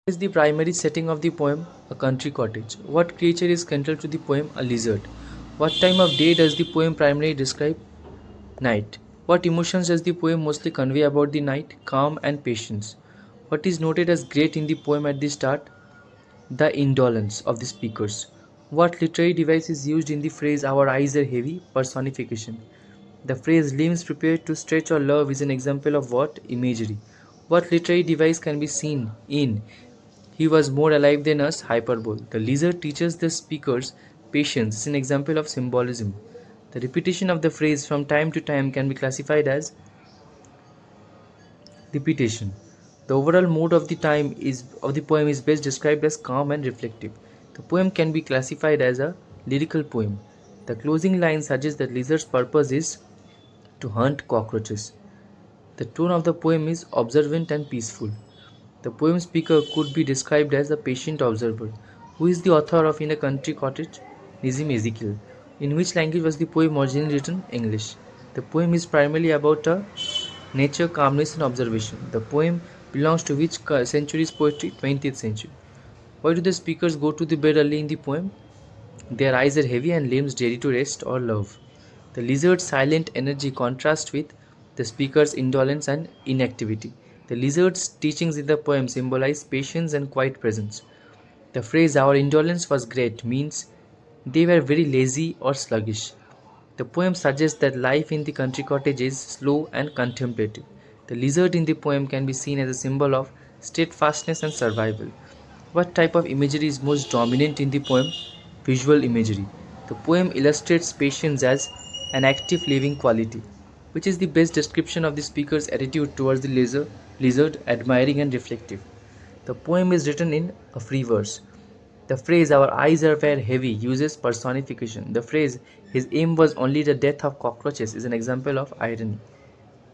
Is the primary setting of the poem a country cottage? What creature is central to the poem? A lizard. What time of day does the poem primarily describe? Night. What emotions does the poem mostly convey about the night? Calm and patience. What is noted as great in the poem at the start? The indolence of the speakers. What literary device is used in the phrase our eyes are heavy? Personification. The phrase limbs prepared to stretch or love is an example of what? Imagery. What literary device can be seen in he was more alive than us? Hyperbole. The lizard teaches the speakers patience is an example of symbolism. The repetition of the phrase from time to time can be classified as repetition. The overall mood of the poem is best described as calm and reflective. The poem can be classified as a lyrical poem. The closing line suggests that lizard's purpose is to hunt cockroaches. The tone of the poem is observant and peaceful. The poem speaker could be described as a patient observer. Who is the author of In a Country Cottage? Nizim Ezekiel. In which language was the poem originally written? English. The poem is primarily about a nature, calmness, and observation. The poem belongs to which century's poetry? 20th century. Why do the speakers go to the bed early in the poem? Their eyes are heavy and limbs ready to rest or love. The lizard's silent energy contrasts with the speaker's indolence and inactivity. The lizard's teachings in the poem symbolize patience and quiet presence. The phrase our indolence was great means they were very lazy or sluggish. The poem suggests that life in the country cottage is slow and contemplative. The lizard in the poem can be seen as a symbol of steadfastness and survival. What type of imagery is most dominant in the poem? Visual imagery. The poem illustrates patience as an active living quality, which is the best description of the speaker's attitude towards the lizard, admiring and reflective. The poem is written in a free verse. The phrase our eyes are very heavy uses personification. The phrase his aim was only the death of cockroaches is an example of irony.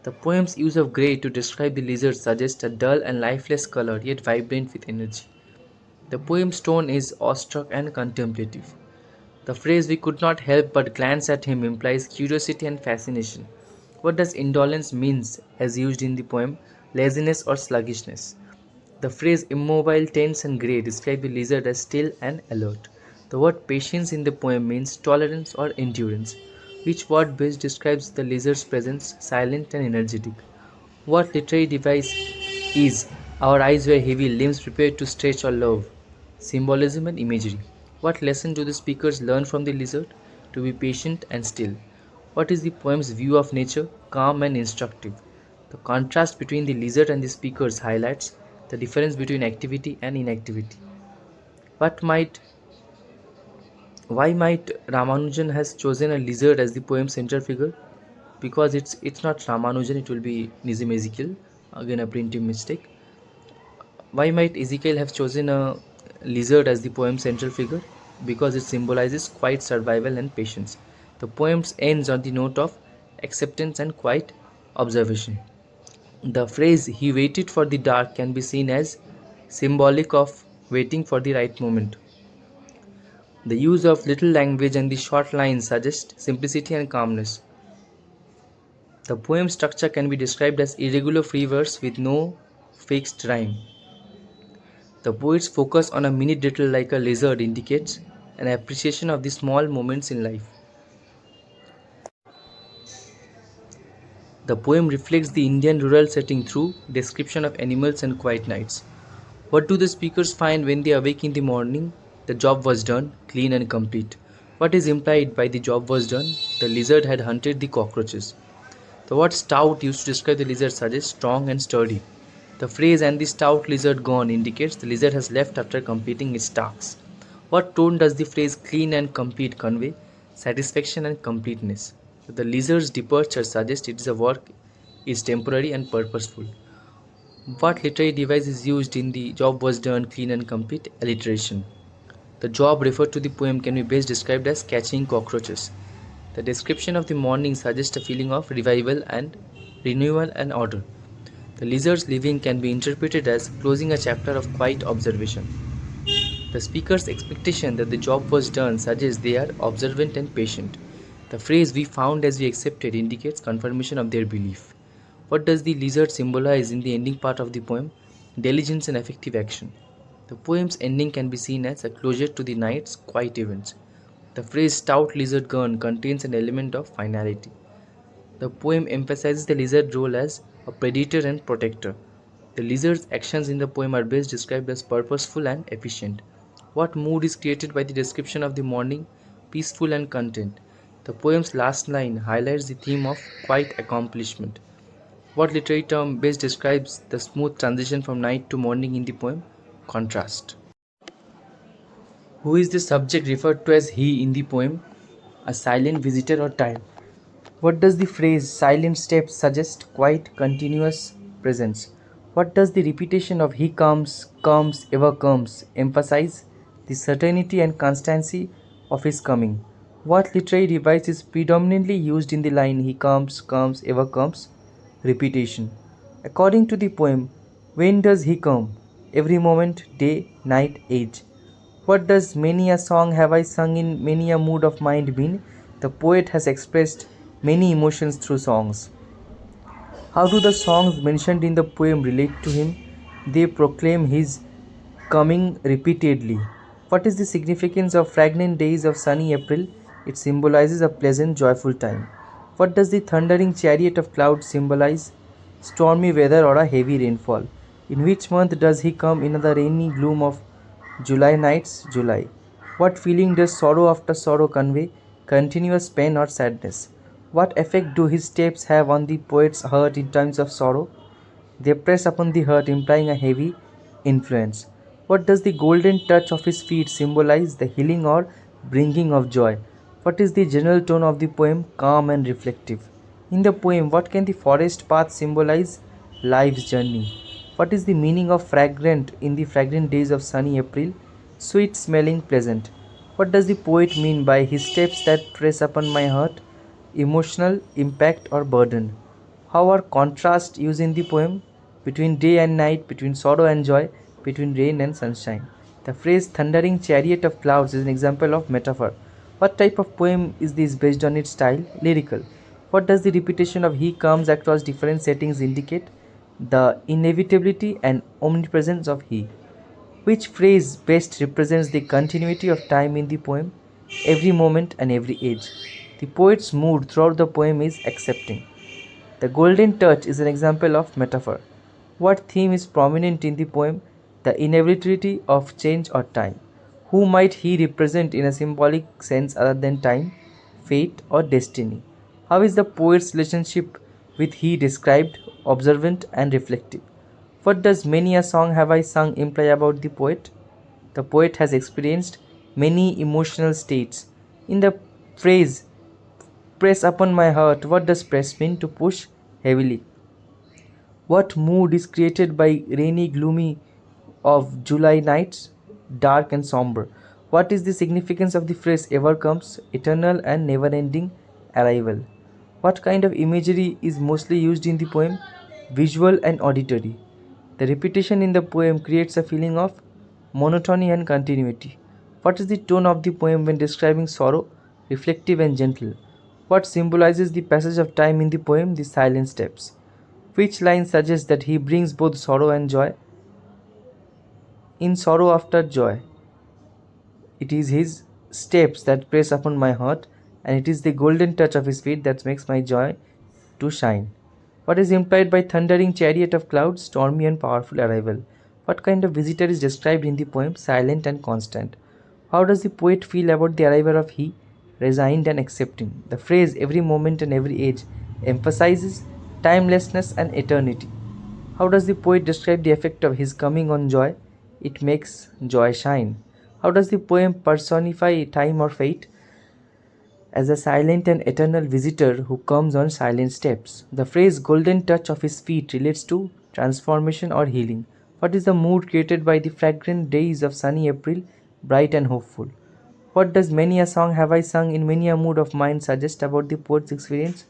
The poem's use of grey to describe the lizard suggests a dull and lifeless color yet vibrant with energy. The poem's tone is awestruck and contemplative. The phrase we could not help but glance at him implies curiosity and fascination. What does indolence means as used in the poem? Laziness or sluggishness. The phrase immobile, tense and grey describe the lizard as still and alert. The word patience in the poem means tolerance or endurance. Which word best describes the lizard's presence, silent and energetic? What literary device is our eyes were heavy, limbs prepared to stretch or love? Symbolism and imagery. What lesson do the speakers learn from the lizard? To be patient and still. What is the poem's view of nature? Calm and instructive. The contrast between the lizard and the speakers highlights the difference between activity and inactivity. What might Why might Ramanujan has chosen a lizard as the poem's central figure? Because it's not Ramanujan, it will be Nizam Ezekiel. Again a printing mistake. Why might Ezekiel have chosen a lizard as the poem's central figure? Because it symbolizes quiet survival and patience. The poem ends on the note of acceptance and quiet observation. The phrase he waited for the dark can be seen as symbolic of waiting for the right moment. The use of little language and the short lines suggest simplicity and calmness. The poem structure can be described as irregular free verse with no fixed rhyme. The poet's focus on a minute detail like a lizard indicates an appreciation of the small moments in life. The poem reflects the Indian rural setting through description of animals and quiet nights. What do the speakers find when they awake in the morning? The job was done, clean and complete. What is implied by the job was done? The lizard had hunted the cockroaches. The word stout used to describe the lizard suggests strong and sturdy. The phrase and the stout lizard gone indicates the lizard has left after completing its tasks. What tone does the phrase clean and complete convey? Satisfaction and completeness. The lizard's departure suggests its work is temporary and purposeful. What literary device is used in the job was done, clean and complete? Alliteration. The job referred to the poem can be best described as catching cockroaches. The description of the morning suggests a feeling of revival and renewal and order. The lizard's leaving can be interpreted as closing a chapter of quiet observation. The speaker's expectation that the job was done suggests they are observant and patient. The phrase we found as we accepted indicates confirmation of their belief. What does the lizard symbolize in the ending part of the poem? Diligence and effective action. The poem's ending can be seen as a closure to the night's quiet events. The phrase stout lizard gun contains an element of finality. The poem emphasizes the lizard's role as a predator and protector. The lizard's actions in the poem are best described as purposeful and efficient. What mood is created by the description of the morning, peaceful and content? The poem's last line highlights the theme of quiet accomplishment. What literary term best describes the smooth transition from night to morning in the poem? Contrast. Who is the subject referred to as he in the poem? A silent visitor or time? What does the phrase silent steps suggest? Quiet, continuous presence. What does the repetition of he comes, comes, ever comes emphasize? The certainty and constancy of his coming. What literary device is predominantly used in the line he comes, comes, ever comes? Repetition. According to the poem, when does he come? Every moment, day, night, age. What does many a song have I sung in many a mood of mind mean? The poet has expressed many emotions through songs. How do the songs mentioned in the poem relate to him? They proclaim his coming repeatedly. What is the significance of fragrant days of sunny April? It symbolizes a pleasant, joyful time. What does the thundering chariot of clouds symbolize? Stormy weather or a heavy rainfall. In which month does he come in the rainy gloom of July nights? July. What feeling does sorrow after sorrow convey? Continuous pain or sadness. What effect do his steps have on the poet's heart in times of sorrow? They press upon the heart, implying a heavy influence. What does the golden touch of his feet symbolize? The healing or bringing of joy. What is the general tone of the poem? Calm and reflective. In the poem, what can the forest path symbolize? Life's journey. What is the meaning of fragrant in the fragrant days of sunny April? Sweet smelling, pleasant. What does the poet mean by his steps that press upon my heart? Emotional impact or burden. How are contrasts used in the poem? Between day and night, between sorrow and joy, between rain and sunshine. The phrase thundering chariot of clouds is an example of metaphor. What type of poem is this based on its style? Lyrical. What does the repetition of he comes across different settings indicate? The inevitability and omnipresence of he. Which phrase best represents the continuity of time in the poem? Every moment and every age. The poet's mood throughout the poem is accepting. The golden touch is an example of metaphor. What theme is prominent in the poem? The inevitability of change or time. Who might he represent in a symbolic sense other than time, fate, or destiny? How is the poet's relationship with he described? Observant and reflective. What does many a song have I sung imply about the poet? The poet has experienced many emotional states. In the phrase, press upon my heart, what does press mean? To push heavily. What mood is created by rainy, gloomy of July nights? Dark and somber. What is the significance of the phrase ever comes? Eternal and never ending arrival. What kind of imagery is mostly used in the poem? Visual and auditory. The repetition in the poem creates a feeling of monotony and continuity. What is the tone of the poem when describing sorrow? Reflective and gentle. What symbolizes the passage of time in the poem? The silent steps. Which line suggests that he brings both sorrow and joy? In sorrow after joy, it is his steps that press upon my heart, and it is the golden touch of his feet that makes my joy to shine. What is implied by thundering chariot of clouds? Stormy and powerful arrival. What kind of visitor is described in the poem? Silent and constant. How does the poet feel about the arrival of he? Resigned and accepting. The phrase every moment and every age emphasizes timelessness and eternity. How does the poet describe the effect of his coming on joy? It makes joy shine. How does the poem personify time or fate? As a silent and eternal visitor who comes on silent steps. The phrase golden touch of his feet relates to transformation or healing. What is the mood created by the fragrant days of sunny April, bright and hopeful? What does many a song have I sung in many a mood of mind suggest about the poet's experience?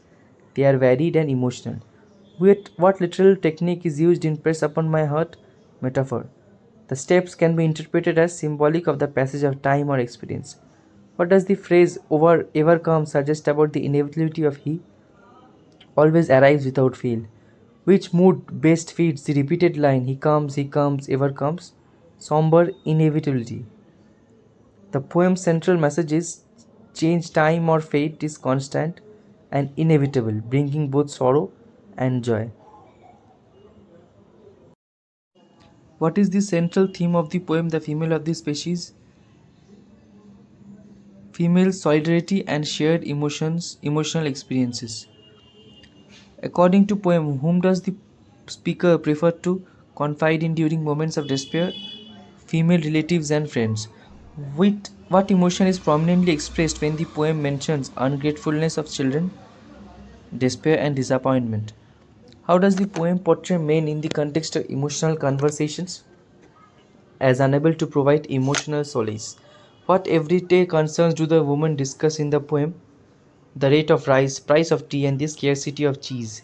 They are varied and emotional. What literal technique is used in press upon my heart? Metaphor. The steps can be interpreted as symbolic of the passage of time or experience. What does the phrase over ever come suggest about the inevitability of he? Always arrives without fail. Which mood best fits the repeated line he comes, ever comes? somber inevitability. The poem's central message is change, time, or fate is constant and inevitable, bringing both sorrow and joy. What is the central theme of the poem, The Female of the Species? Female solidarity and shared emotional experiences. According to poem, whom does the speaker prefer to confide in during moments of despair? Female relatives and friends. What emotion is prominently expressed when the poem mentions ungratefulness of children, despair, and disappointment? How does the poem portray men in the context of emotional conversations as unable to provide emotional solace? What everyday concerns do the women discuss in the poem? The rate of rice, price of tea, and the scarcity of cheese.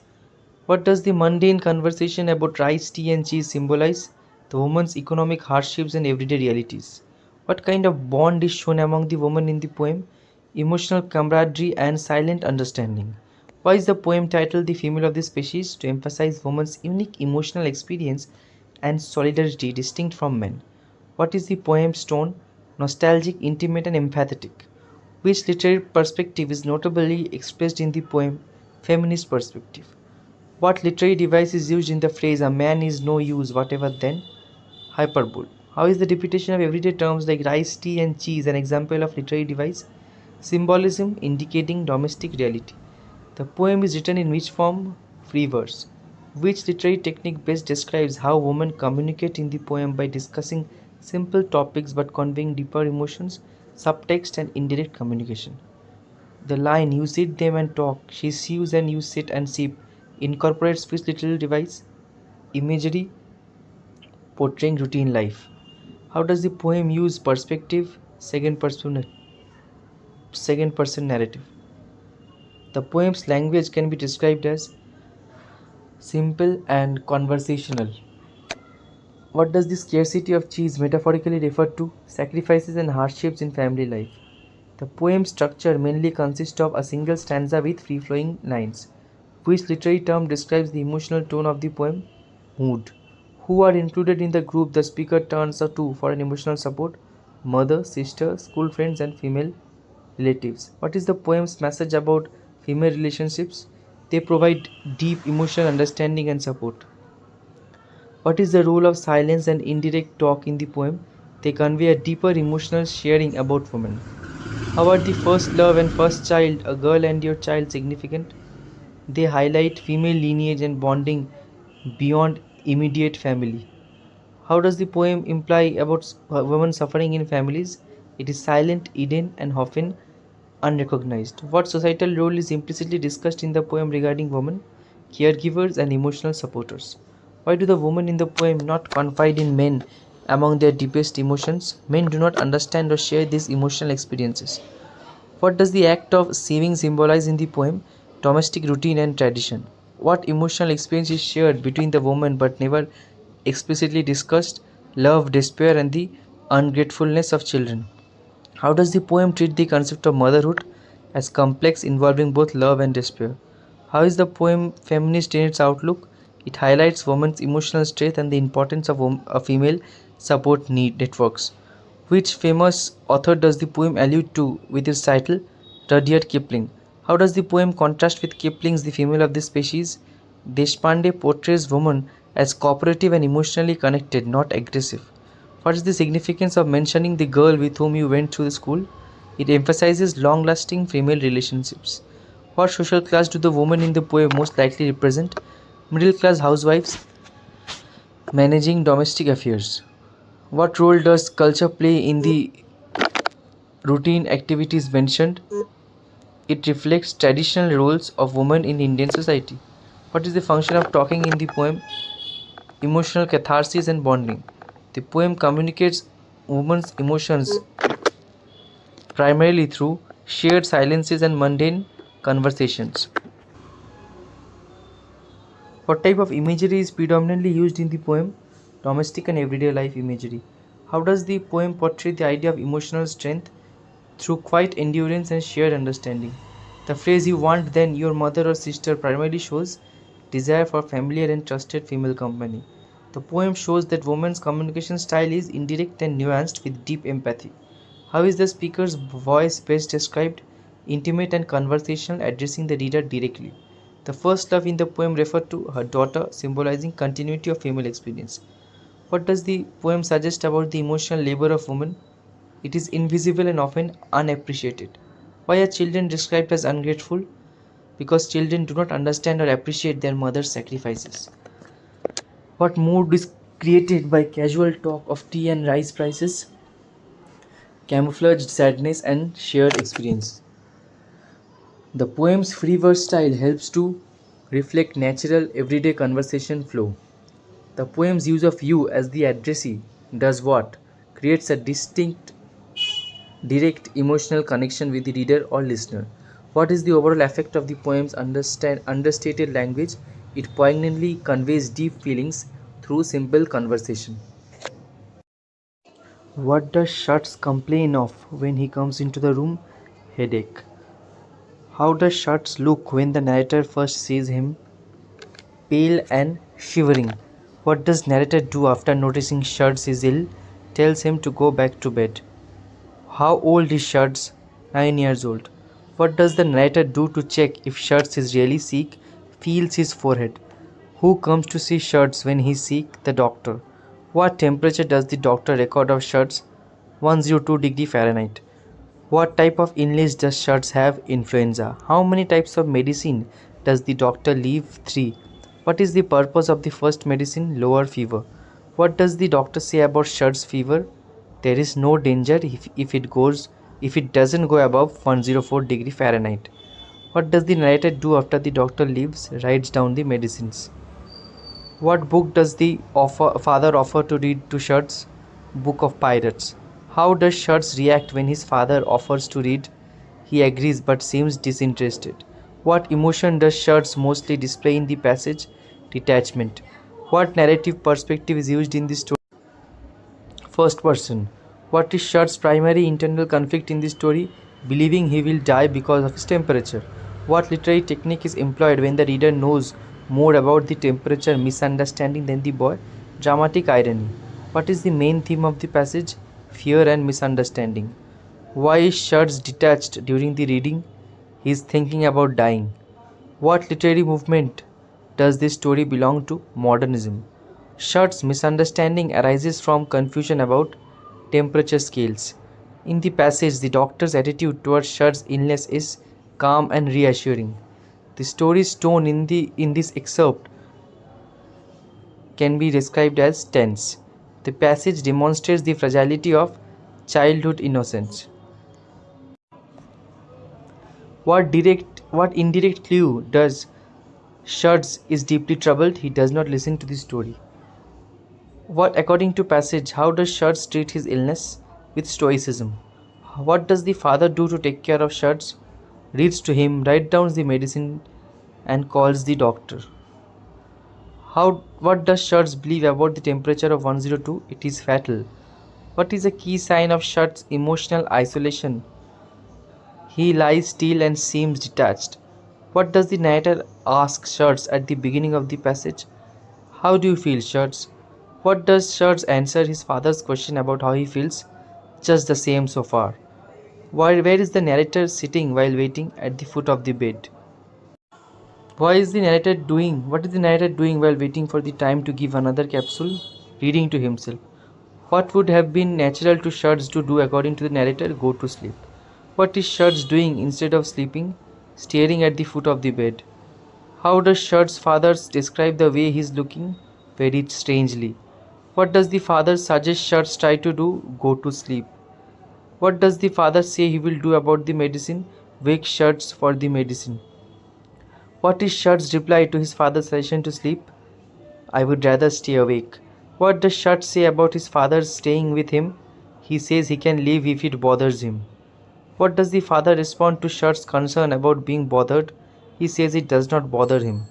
What does the mundane conversation about rice, tea, and cheese symbolize? The woman's economic hardships and everyday realities. What kind of bond is shown among the women in the poem? Emotional camaraderie and silent understanding. Why is the poem titled The Female of the Species? To emphasize women's unique emotional experience and solidarity distinct from men. What is the poem's tone? Nostalgic, intimate, and empathetic. Which literary perspective is notably expressed in the poem? Feminist perspective. What literary device is used in the phrase "a man is no use whatever then"? Hyperbole. How is the repetition of everyday terms like rice, tea, and cheese an example of literary device? Symbolism indicating domestic reality. The poem is written in which form? Free verse. Which literary technique best describes how women communicate in the poem by discussing simple topics but conveying deeper emotions? Subtext and indirect communication. The line "you sit them and talk, she sews and you sit and sip" incorporates which literal device? Imagery portraying routine life. How does the poem use perspective? Second person narrative. The poem's language can be described as simple and conversational. What does the scarcity of cheese metaphorically refer to? Sacrifices and hardships in family life. The poem's structure mainly consists of a single stanza with free-flowing lines. Which literary term describes the emotional tone of the poem? Mood. Who are included in the group the speaker turns to for an emotional support? Mother, sister, school friends, and female relatives. What is the poem's message about female relationships? They provide deep emotional understanding and support. What is the role of silence and indirect talk in the poem? They convey a deeper emotional sharing about women. How are the first love and first child, a girl and your child, significant? They highlight female lineage and bonding beyond immediate family. How does the poem imply about women suffering in families? It is silent, hidden, and often unrecognized. What societal role is implicitly discussed in the poem regarding women, caregivers, and emotional supporters? Why do the women in the poem not confide in men among their deepest emotions? Men do not understand or share these emotional experiences. What does the act of sieving symbolize in the poem? Domestic routine and tradition. What emotional experience is shared between the women but never explicitly discussed? Love, despair, and the ungratefulness of children. How does the poem treat the concept of motherhood as complex, involving both love and despair? How is the poem feminist in its outlook? It highlights women's emotional strength and the importance of female support need networks. Which famous author does the poem allude to with its title, Rudyard Kipling? How does the poem contrast with Kipling's The Female of the Species? Deshpande portrays women as cooperative and emotionally connected, not aggressive. What is the significance of mentioning the girl with whom you went to the school? It emphasizes long lasting female relationships. What social class do the women in the poem most likely represent? Middle class housewives managing domestic affairs. What role does culture play in the routine activities mentioned? It reflects traditional roles of women in Indian society. What is the function of talking in the poem? Emotional catharsis and bonding. The poem communicates women's emotions primarily through shared silences and mundane conversations. What type of imagery is predominantly used in the poem? Domestic and everyday life imagery. How does the poem portray the idea of emotional strength? Through quiet endurance and shared understanding. The phrase "you want then your mother or sister" primarily shows desire for familiar and trusted female company. The poem shows that woman's communication style is indirect and nuanced with deep empathy. How is the speaker's voice best described? Intimate and conversational, addressing the reader directly. The first love in the poem referred to her daughter, symbolizing continuity of female experience. What does the poem suggest about the emotional labor of women? It is invisible and often unappreciated. Why are children described as ungrateful? Because children do not understand or appreciate their mother's sacrifices. What mood is created by casual talk of tea and rice prices? Camouflaged sadness and shared experience. The poem's free verse style helps to reflect natural everyday conversation flow. The poem's use of you as the addressee does what? Creates a distinct, direct emotional connection with the reader or listener. What is the overall effect of the poem's understated language? It poignantly conveys deep feelings through simple conversation. What does Shuts complain of when he comes into the room? Headache. How does Shuts look when the narrator first sees him? Pale and shivering. What does narrator do after noticing Shuts is ill? Tells him to go back to bed. How old is Shuts? 9 years old. What does the narrator do to check if Shuts is really sick? Feels his forehead. Who comes to see Shuts when he is sick? The doctor. What temperature does the doctor record of Shuts? 102 Fahrenheit. What type of illness does Shuts have? Influenza. How many types of medicine does the doctor leave? 3. What is the purpose of the first medicine? Lower fever. What does the doctor say about Shuts' fever? There is no danger if it doesn't go above 104 Fahrenheit. What does the narrator do after the doctor leaves? Writes down the medicines. What book does the father offer to read to Shuts? Book of Pirates. How does Shuts react when his father offers to read? He agrees but seems disinterested. What emotion does Shuts mostly display in the passage? Detachment. What narrative perspective is used in the story? First person. What is Shuts' primary internal conflict in the story? Believing he will die because of his temperature. What literary technique is employed when the reader knows more about the temperature misunderstanding than the boy? Dramatic irony. What is the main theme of the passage? Fear and misunderstanding. Why is Shuts detached during the reading? He is thinking about dying. What literary movement does this story belong to? Modernism. Shuts' misunderstanding arises from confusion about temperature scales. In the passage, the doctor's attitude towards Shuts' illness is calm and reassuring. The story's tone in this excerpt can be described as tense. The passage demonstrates the fragility of childhood innocence. What indirect clue does Shuts is deeply troubled? He does not listen to the story. What, according to passage, how does Shuts treat his illness? With stoicism. What does the father do to take care of Shuts? Reads to him, writes down the medicine, and calls the doctor. What does Shuts believe about the temperature of 102? It is fatal. What is a key sign of Shuts' emotional isolation? He lies still and seems detached. What does the narrator ask Shuts at the beginning of the passage? How do you feel, Shuts? What does Shuts answer his father's question about how he feels? Just the same so far. Where is the narrator sitting while waiting at the foot of the bed? What is the narrator doing while waiting for the time to give another capsule? Reading to himself. What would have been natural to Shuts to do according to the narrator? Go to sleep. What is Shuts doing instead of sleeping? Staring at the foot of the bed. How does Shuts' father describe the way he is looking? Very strangely. What does the father suggest Shuts try to do? Go to sleep. What does the father say he will do about the medicine? Wake Shuts for the medicine. What is Shuts' reply to his father's suggestion to sleep? I would rather stay awake. What does Shuts say about his father staying with him? He says he can leave if it bothers him. What does the father respond to Shuts' concern about being bothered? He says it does not bother him.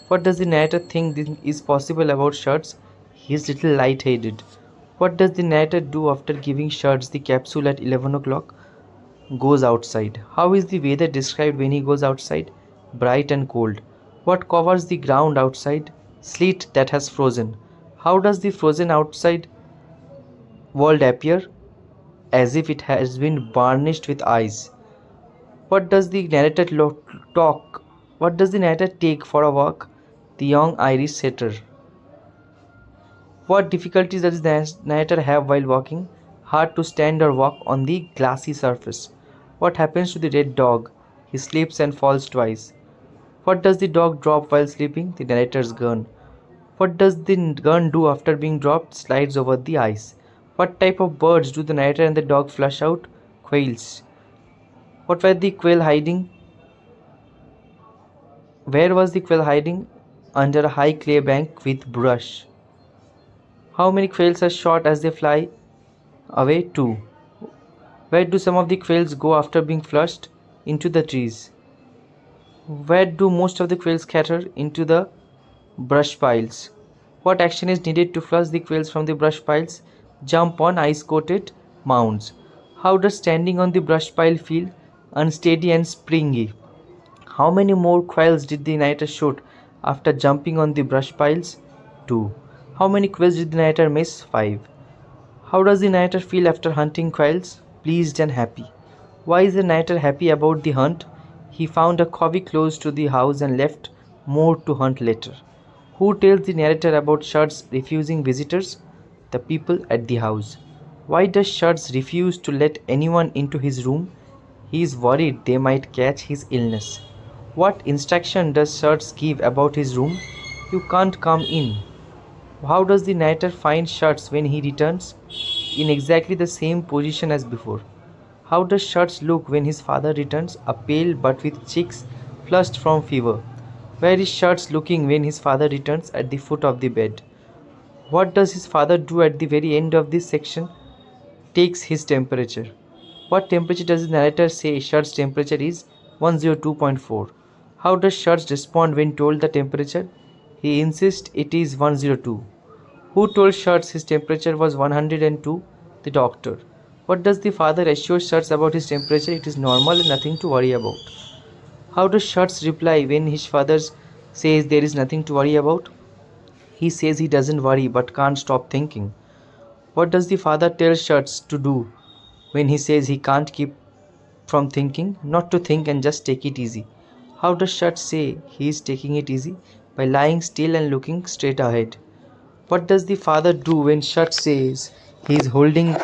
What does the narrator think is possible about Shuts? He is little light-headed. What does the narrator do after giving Shuts the capsule at 11 o'clock? Goes outside. How is the weather described when he goes outside? Bright and cold. What covers the ground outside? Sleet that has frozen. How does the frozen outside world appear? As if it has been varnished with ice. What does the narrator talk? What does the narrator take for a walk? The young Irish setter. What difficulties does the narrator have while walking? Hard to stand or walk on the glassy surface. What happens to the red dog? He slips and falls twice. What does the dog drop while sleeping? The narrator's gun. What does the gun do after being dropped? Slides over the ice. What type of birds do the narrator and the dog flush out? Quails. What were the quail hiding? Where was the quail hiding? Under a high clay bank with brush. How many quails are shot as they fly away? 2. Where do some of the quails go after being flushed? Into the trees. Where do most of the quails scatter? Into the brush piles. What action is needed to flush the quails from the brush piles? Jump on ice-coated mounds. How does standing on the brush pile feel? Unsteady and springy. How many more quails did the narrator shoot after jumping on the brush piles? 2. How many quails did the narrator miss? 5. How does the narrator feel after hunting quails? Pleased and happy. Why is the narrator happy about the hunt? He found a covey close to the house and left more to hunt later. Who tells the narrator about Shurts refusing visitors? The people at the house. Why does Shurts refuse to let anyone into his room? He is worried they might catch his illness. What instruction does Shurts give about his room? You can't come in. How does the narrator find Shurts when he returns? In exactly the same position as before. How does Shurts look when his father returns? A pale but with cheeks flushed from fever. Where is Shurts looking when his father returns? At the foot of the bed. What does his father do at the very end of this section? Takes his temperature. What temperature does the narrator say Shurts' temperature is? 102.4. How does Shurts respond when told the temperature? He insists it is 102. Who told Shurts his temperature was 102? The doctor. What does the father assure Shurts about his temperature? It is normal and nothing to worry about. How does Shurts reply when his father says there is nothing to worry about? He says he doesn't worry but can't stop thinking. What does the father tell Shurts to do when he says he can't keep from thinking? Not to think and just take it easy. How does Shurts say he is taking it easy? By lying still and looking straight ahead. What does the father do when Shurts says he is holding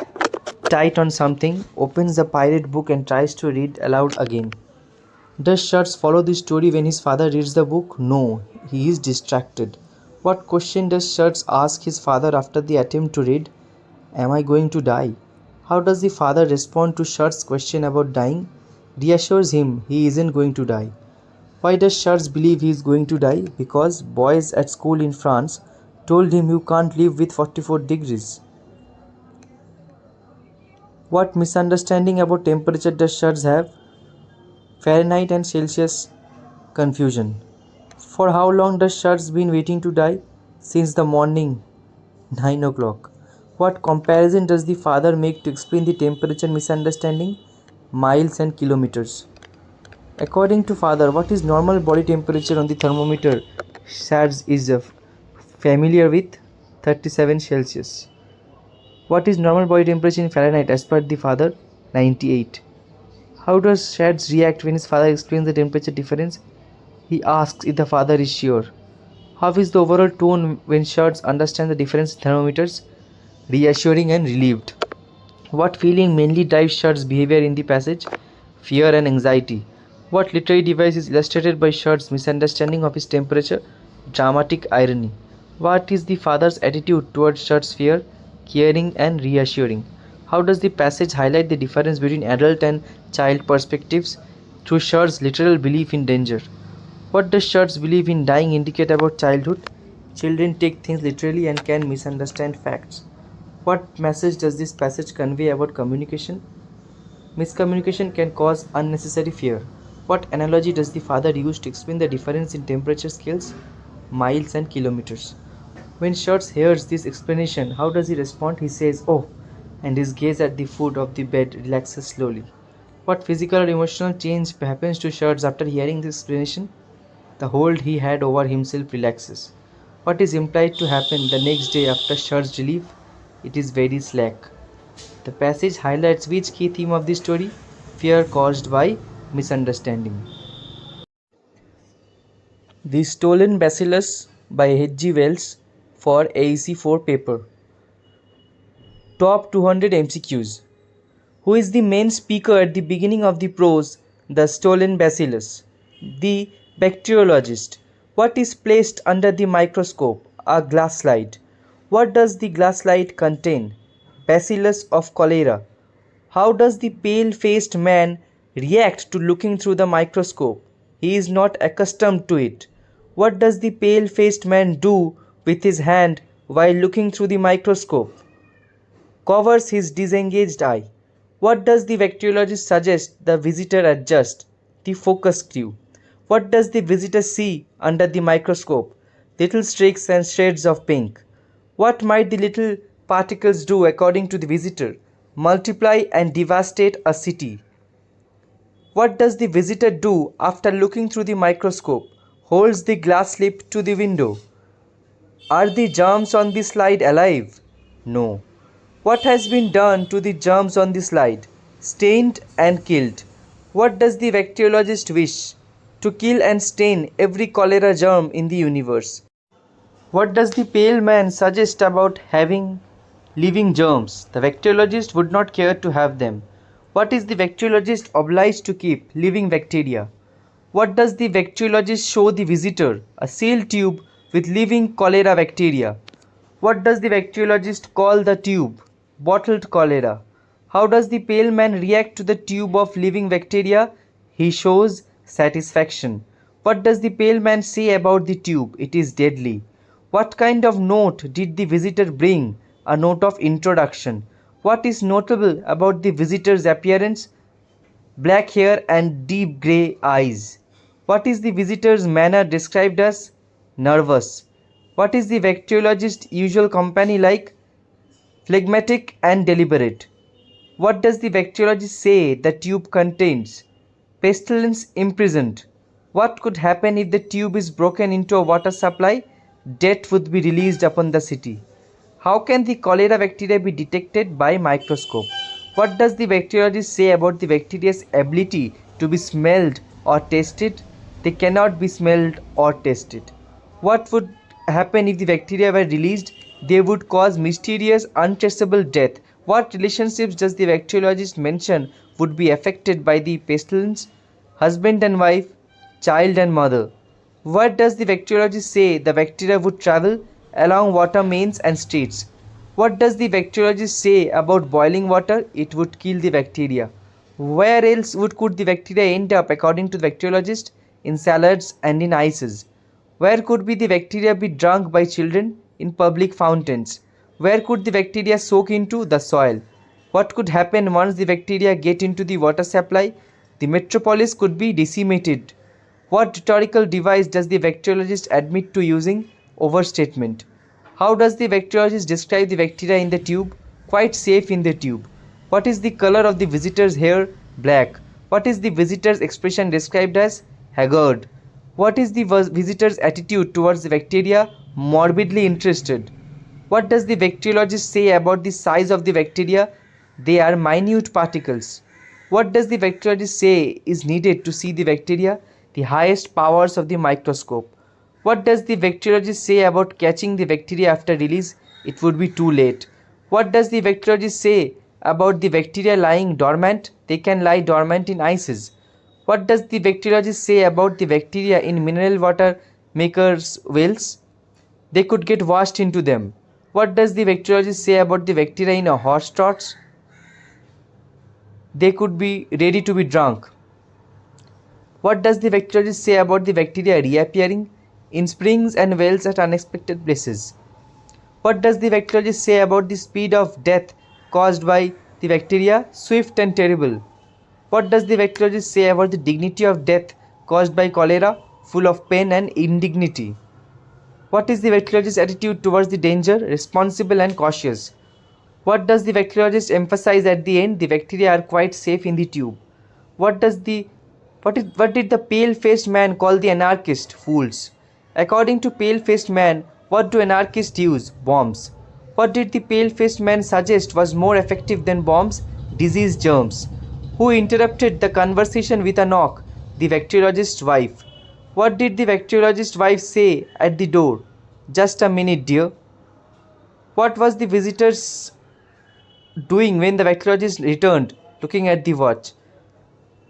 tight on something, opens the pirate book and tries to read aloud again? Does Shurts follow the story when his father reads the book? No, he is distracted. What question does Shurts ask his father after the attempt to read? Am I going to die? How does the father respond to Shurts' question about dying? Reassures him he isn't going to die. Why does Shurts believe he is going to die? Because boys at school in France told him you can't live with 44 degrees. What misunderstanding about temperature does Shurts have? Fahrenheit and Celsius confusion. For how long does Shurts been waiting to die? Since the morning, 9 o'clock. What comparison does the father make to explain the temperature misunderstanding? Miles and kilometers. According to father, what is normal body temperature on the thermometer? Shurts is familiar with 37 Celsius. What is normal body temperature in Fahrenheit as per the father? 98. How does Shurts react when his father explains the temperature difference? He asks if the father is sure. How is the overall tone when Shurts understands the difference in thermometers? Reassuring and relieved. What feeling mainly drives Shurts' behavior in the passage? Fear and anxiety. What literary device is illustrated by Shurts' misunderstanding of his temperature? Dramatic irony. What is the father's attitude towards Shurts' fear? Caring and reassuring. How does the passage highlight the difference between adult and child perspectives? Through Shurts' literal belief in danger. What does Shurts' belief in dying indicate about childhood? Children take things literally and can misunderstand facts. What message does this passage convey about communication? Miscommunication can cause unnecessary fear. What analogy does the father use to explain the difference in temperature scales? Miles and kilometers. When Shurts hears this explanation, how does he respond? He says, "Oh," and his gaze at the foot of the bed relaxes slowly. What physical or emotional change happens to Shurts after hearing this explanation? The hold he had over himself relaxes. What is implied to happen the next day after surge relief? It is very slack. The passage highlights which key theme of the story? Fear caused by misunderstanding. The Stolen Bacillus by H.G. Wells for AEC4 paper. Top 200 MCQs. Who is the main speaker at the beginning of the prose, The Stolen Bacillus? The bacteriologist. What is placed under the microscope? A glass slide. What does the glass slide contain? Bacillus of cholera. How does the pale-faced man react to looking through the microscope? He is not accustomed to it. What does the pale-faced man do with his hand while looking through the microscope? Covers his disengaged eye. What does the bacteriologist suggest the visitor adjust? The focus screw. What does the visitor see under the microscope? Little streaks and shades of pink. What might the little particles do according to the visitor? Multiply and devastate a city. What does the visitor do after looking through the microscope? Holds the glass slip to the window. Are the germs on the slide alive? No. What has been done to the germs on the slide? Stained and killed. What does the bacteriologist wish? To kill and stain every cholera germ in the universe. What does the pale man suggest about having living germs? The bacteriologist would not care to have them. What is the bacteriologist obliged to keep? Living bacteria. What does the bacteriologist show the visitor? A sealed tube with living cholera bacteria. What does the bacteriologist call the tube? Bottled cholera. How does the pale man react to the tube of living bacteria? He shows satisfaction. What does the pale man say about the tube? It is deadly. What kind of note did the visitor bring? A note of introduction. What is notable about the visitor's appearance? Black hair and deep grey eyes. What is the visitor's manner described as? Nervous. What is the bacteriologist's usual company like? Phlegmatic and deliberate. What does the bacteriologist say the tube contains? Pestilence imprisoned. What could happen if the tube is broken into a water supply? Death would be released upon the city. How can the cholera bacteria be detected by microscope? What does the bacteriologist say about the bacteria's ability to be smelled or tasted? They cannot be smelled or tasted. What would happen if the bacteria were released? They would cause mysterious, untraceable death. What relationships does the bacteriologist mention would be affected by the pestilence? Husband and wife, child and mother. What does the bacteriologist say the bacteria would travel? Along water mains and streets. What does the bacteriologist say about boiling water? It would kill the bacteria. Where else could the bacteria end up according to the bacteriologist? In salads and in ices. Where could the bacteria be drunk by children? In public fountains. Where could the bacteria soak into? The soil. What could happen once the bacteria get into the water supply? The metropolis could be decimated. What rhetorical device does the bacteriologist admit to using? Overstatement. How does the bacteriologist describe the bacteria in the tube? Quite safe in the tube. What is the color of the visitor's hair? Black. What is the visitor's expression described as? Haggard. What is the visitor's attitude towards the bacteria? Morbidly interested. What does the bacteriologist say about the size of the bacteria? They are minute particles. What does the bacteriologist say is needed to see the bacteria? The highest powers of the microscope. What does the bacteriologist say about catching the bacteria after release? It would be too late. What does the bacteriologist say about the bacteria lying dormant? They can lie dormant in ices. What does the bacteriologist say about the bacteria in mineral water makers' wells? They could get washed into them. What does the bacteriologist say about the bacteria in a horse trots? They could be ready to be drunk. What does the bacteriologist say about the bacteria reappearing in springs and wells at unexpected places? What does the bacteriologist say about the speed of death caused by the bacteria? Swift and terrible. What does the bacteriologist say about the dignity of death caused by cholera? Full of pain and indignity. What is the bacteriologist's attitude towards the danger? Responsible and cautious. What does the bacteriologist emphasize at the end? The bacteria are quite safe in the tube. What did the pale-faced man call the anarchist? Fools. According to pale-faced man, What do anarchists use? Bombs. What did the pale-faced man suggest was more effective than bombs? Disease germs. Who interrupted the conversation with a knock? The bacteriologist's wife. What did the bacteriologist's wife say at the door? Just a minute, dear. What was the visitor's doing when the bacteriologist returned, looking at the watch?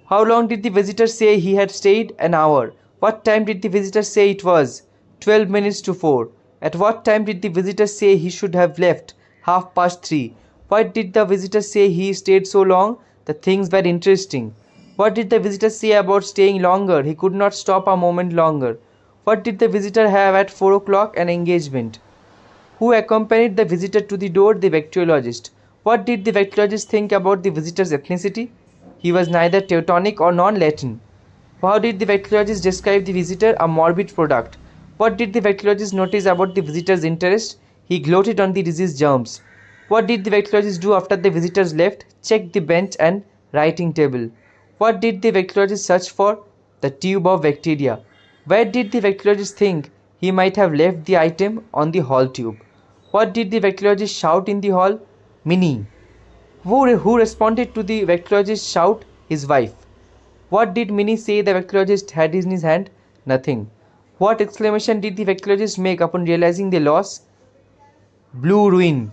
How long did the visitor say he had stayed? An hour. What time did the visitor say it was? 12 minutes to 4. At what time did the visitor say he should have left? 3:30. Why did the visitor say he stayed so long? The things were interesting. What did the visitor say about staying longer? He could not stop a moment longer. What did the visitor have at 4 o'clock? An engagement. Who accompanied the visitor to the door? The bacteriologist. What did the bacteriologist think about the visitor's ethnicity? He was neither Teutonic or non-Latin. How did the bacteriologist describe the visitor? A morbid product. What did the bacteriologist notice about the visitor's interest? He gloated on the disease germs. What did the bacteriologist do after the visitors left? Check the bench and writing table. What did the bacteriologist search for? The tube of bacteria. Where did the bacteriologist think he might have left the item? On the hall tube. What did the bacteriologist shout in the hall? Minnie. Who responded to the bacteriologist's shout? His wife. What did Minnie say the bacteriologist had in his hand? Nothing. What exclamation did the bacteriologist make upon realizing the loss? Blue ruin.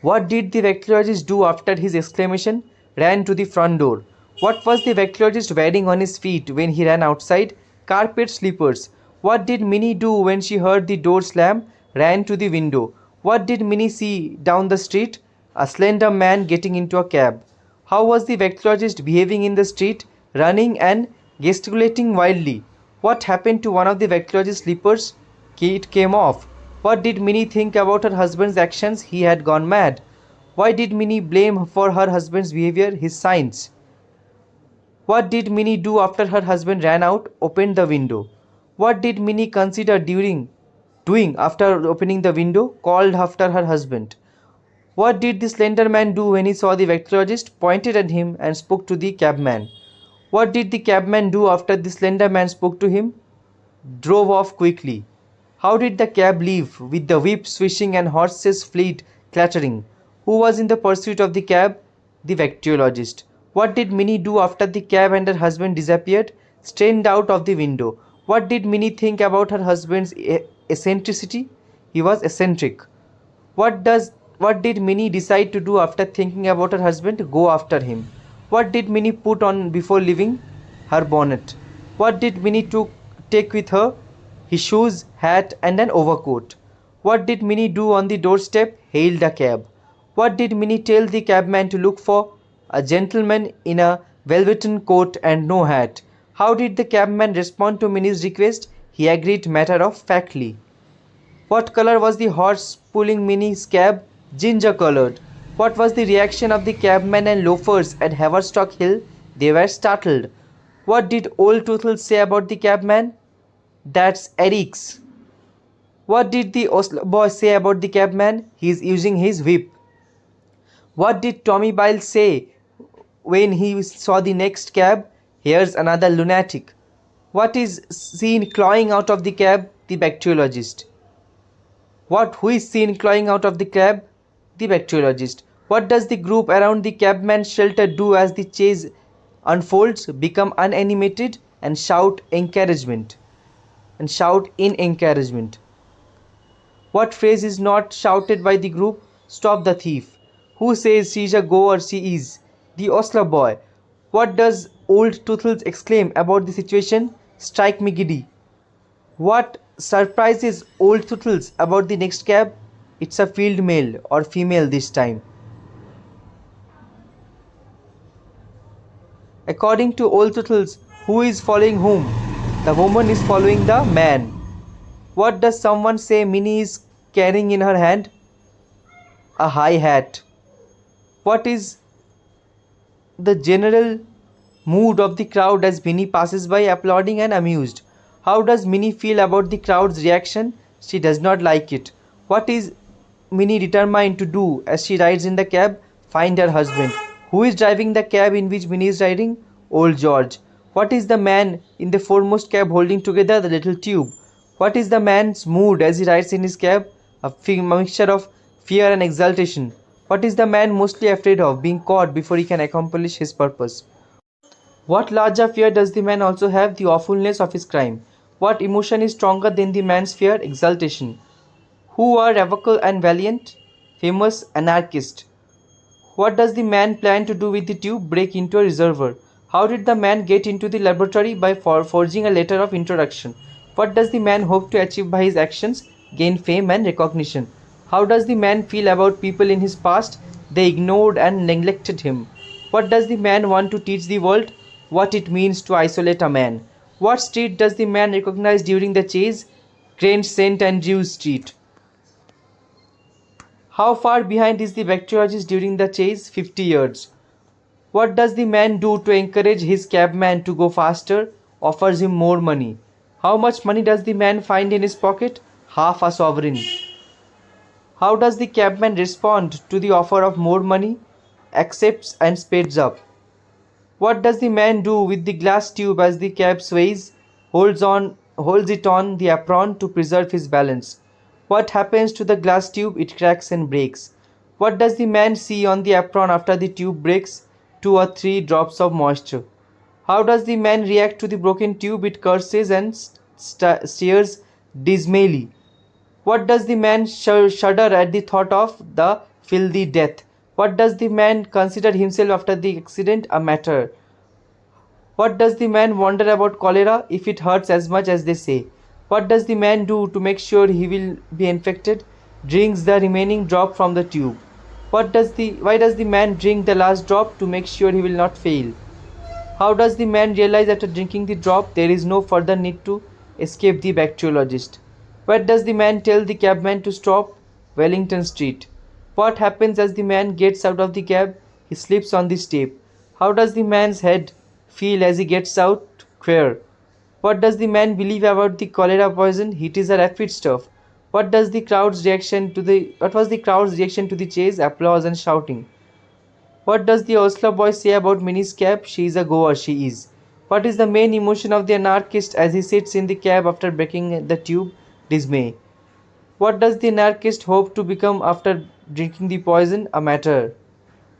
What did the bacteriologist do after his exclamation? Ran to the front door. What was the bacteriologist wearing on his feet when he ran outside? Carpet slippers. What did Minnie do when she heard the door slam? Ran to the window. What did Minnie see down the street? A slender man getting into a cab. How was the bacteriologist behaving in the street? Running and gesticulating wildly. What happened to one of the bacteriologist's slippers? It came off. What did Minnie think about her husband's actions? He had gone mad. Why did Minnie blame for her husband's behavior? His signs. What did Minnie do after her husband ran out? Opened the window. What did Minnie consider doing after opening the window? Called after her husband. What did the slender man do when he saw the bacteriologist? Pointed at him and spoke to the cabman. What did the cabman do after the slender man spoke to him? Drove off quickly. How did the cab leave? With the whip swishing and horses' feet clattering. Who was in the pursuit of the cab? The bacteriologist. What did Minnie do after the cab and her husband disappeared? Strained out of the window. What did Minnie think about her husband's eccentricity? He was eccentric. What did Minnie decide to do after thinking about her husband? Go after him. What did Minnie put on before leaving? Her bonnet. What did Minnie take with her? His shoes, hat and an overcoat. What did Minnie do on the doorstep? Hailed a cab. What did Minnie tell the cabman to look for? A gentleman in a velveteen coat and no hat. How did the cabman respond to Minnie's request? He agreed matter-of-factly. What color was the horse pulling Minnie's cab? Ginger colored. What was the reaction of the cabman and loafers at Haverstock Hill? They were startled. What did old Tootles say about the cabman? That's Eric's. What did the ostler boy say about the cabman? He is using his whip. What did Tommy Biles say when he saw the next cab? Here's another lunatic. What is seen clawing out of the cab? The bacteriologist. Who is seen clawing out of the cab? The bacteriologist. What does the group around the cabman's shelter do as the chase unfolds? Become unanimated and shout in encouragement. What phrase is not shouted by the group? Stop the thief. Who says she's a go or she is? The ostler boy. What does old Tootles exclaim about the situation? Strike me giddy. What surprises old Tootles about the next cab? It's a field male or female this time. According to old Tootles, who is following whom? The woman is following the man. What does someone say Minnie is carrying in her hand? A high hat. What is the general mood of the crowd as Minnie passes by, applauding and amused? How does Minnie feel about the crowd's reaction? She does not like it. What is Minnie determined to do as she rides in the cab? Find her husband. Who is driving the cab in which Minnie is riding? Old George. What is the man in the foremost cab holding together? The little tube. What is the man's mood as he rides in his cab? A mixture of fear and exultation. What is the man mostly afraid of? Being caught before he can accomplish his purpose. What larger fear does the man also have? The awfulness of his crime. What emotion is stronger than the man's fear? Exultation. Who are radical and valiant? Famous anarchist. What does the man plan to do with the tube? Break into a reservoir. How did the man get into the laboratory? By forging a letter of introduction. What does the man hope to achieve by his actions? Gain fame and recognition. How does the man feel about people in his past? They ignored and neglected him. What does the man want to teach the world? What it means to isolate a man. What street does the man recognize during the chase? Grange, St. Andrews Street. How far behind is the bacteriologist during the chase? 50 yards. What does the man do to encourage his cabman to go faster? Offers him more money. How much money does the man find in his pocket? Half a sovereign. How does the cabman respond to the offer of more money? Accepts and speeds up. What does the man do with the glass tube as the cab sways? Holds it on the apron to preserve his balance. What happens to the glass tube? It cracks and breaks. What does the man see on the apron after the tube breaks? 2 or 3 drops of moisture. How does the man react to the broken tube? It curses and stares dismally. What does the man shudder at the thought of? The filthy death. What does the man consider himself after the accident? A martyr. What does the man wonder about cholera? If it hurts as much as they say. What does the man do to make sure he will be infected? Drinks the remaining drop from the tube. Why does the man drink the last drop? To make sure he will not fail. How does the man realize after drinking the drop there is no further need to escape the bacteriologist? What does the man tell the cabman to stop? Wellington Street. What happens as the man gets out of the cab? He slips on the step. How does the man's head feel as he gets out? Queer. What does the man believe about the cholera poison? It is a rapid stuff. What was the crowd's reaction to the chase? Applause and shouting. What does the Oslo boy say about Minnie's cab? She is a goer, she is. What is the main emotion of the anarchist as he sits in the cab after breaking the tube? Dismay. What does the anarchist hope to become after drinking the poison? A martyr.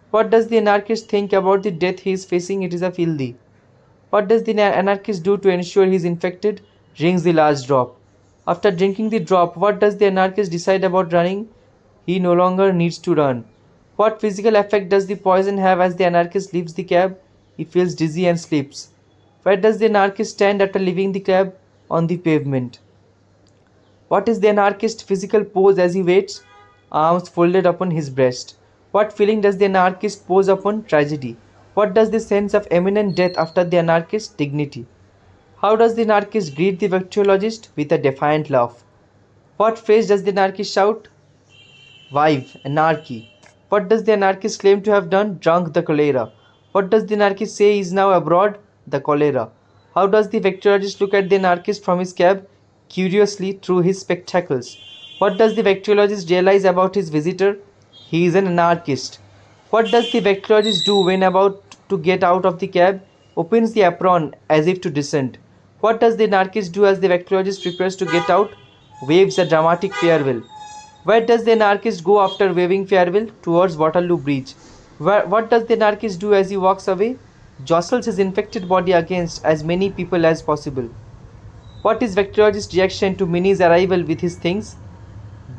What does the anarchist think about the death he is facing? It is a filthy. What does the anarchist do to ensure he is infected? Drinks the last drop. After drinking the drop, what does the anarchist decide about running? He no longer needs to run. What physical effect does the poison have as the anarchist leaves the cab? He feels dizzy and sleeps. Where does the anarchist stand after leaving the cab? On the pavement. What is the anarchist's physical pose as he waits? Arms folded upon his breast. What feeling does the anarchist pose upon? Tragedy. What does the sense of imminent death after the anarchist's? Dignity. How does the anarchist greet the bacteriologist? With a defiant laugh. What phrase does the anarchist shout? Vive, anarchy. What does the anarchist claim to have done? Drunk the cholera. What does the anarchist say is now abroad? The cholera. How does the bacteriologist look at the anarchist from his cab? Curiously through his spectacles. What does the bacteriologist realize about his visitor? He is an anarchist. What does the bacteriologist do when about to get out of the cab? Opens the apron as if to descend. What does the anarchist do as the bacteriologist prepares to get out? Waves a dramatic farewell. Where does the anarchist go after waving farewell? Towards Waterloo Bridge. What does the anarchist do as he walks away? Jostles his infected body against as many people as possible. What is bacteriologist's reaction to Minnie's arrival with his things?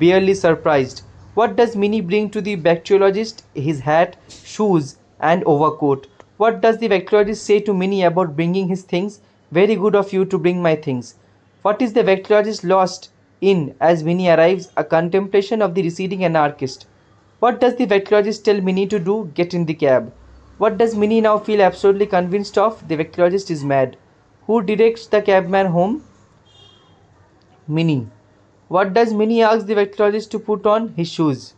Barely surprised. What does Minnie bring to the bacteriologist? His hat, shoes, and overcoat. What does the bacteriologist say to Minnie about bringing his things? Very good of you to bring my things. What is the bacteriologist lost in as Minnie arrives? A contemplation of the receding anarchist. What does the bacteriologist tell Minnie to do? Get in the cab. What does Minnie now feel absolutely convinced of? The bacteriologist is mad. Who directs the cabman home? Minnie. What does Minnie ask the bacteriologist to put on? His shoes.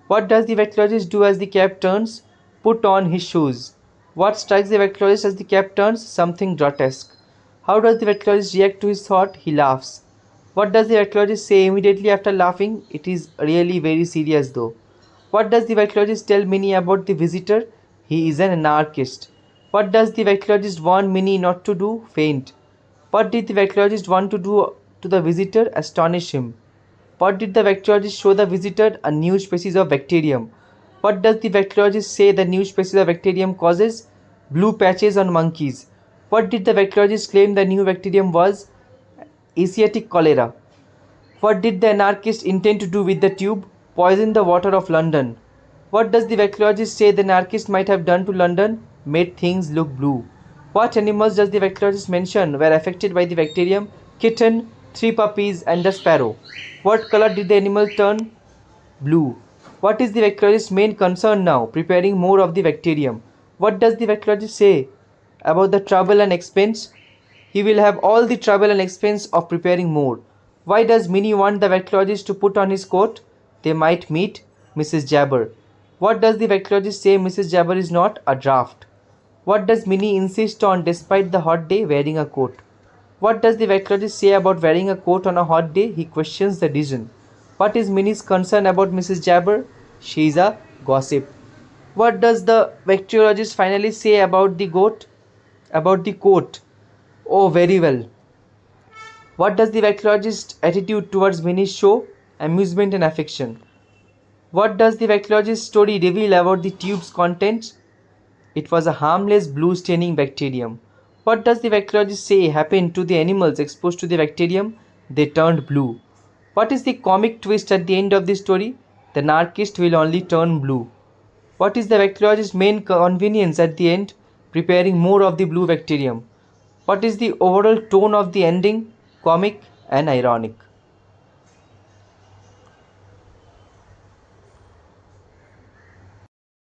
What does the bacteriologist do as the cab turns? Put on his shoes. What strikes the bacteriologist as the cab turns? Something grotesque. How does the bacteriologist react to his thought? He laughs. What does the bacteriologist say immediately after laughing? It is really very serious though. What does the bacteriologist tell Minnie about the visitor? He is an anarchist. What does the bacteriologist want Minnie not to do? Faint. What did the bacteriologist want to do to the visitor astonish him? What did the bacteriologist show the visitor? A new species of bacterium. What does the bacteriologist say the new species of bacterium causes? Blue patches on monkeys. What did the bacteriologist claim the new bacterium was? Asiatic cholera. What did the anarchist intend to do with the tube? Poison the water of London. What does the bacteriologist say the anarchist might have done to London? Made things look blue. What animals does the bacteriologist mention were affected by the bacterium? Kitten, 3 puppies, and a sparrow. What color did the animal turn? Blue. What is the bacteriologist's main concern now? Preparing more of the bacterium. What does the bacteriologist say about the trouble and expense? He will have all the trouble and expense of preparing more. Why does Minnie want the bacteriologist to put on his coat? They might meet Mrs. Jabber. What does the bacteriologist say Mrs. Jabber is not? A draft. What does Minnie insist on despite the hot day? Wearing a coat. What does the bacteriologist say about wearing a coat on a hot day? He questions the reason. What is Minnie's concern about Mrs. Jabber? She is a gossip. What does the bacteriologist finally say about the goat? About the coat? Oh, very well. What does the bacteriologist's attitude towards Minnie show? Amusement and affection. What does the bacteriologist's story reveal about the tube's contents? It was a harmless blue staining bacterium. What does the bacteriologist say happened to the animals exposed to the bacterium? They turned blue. What is the comic twist at the end of the story? The anarchist will only turn blue. What is the bacteriologist's main convenience at the end? Preparing more of the blue bacterium. What is the overall tone of the ending? Comic and ironic.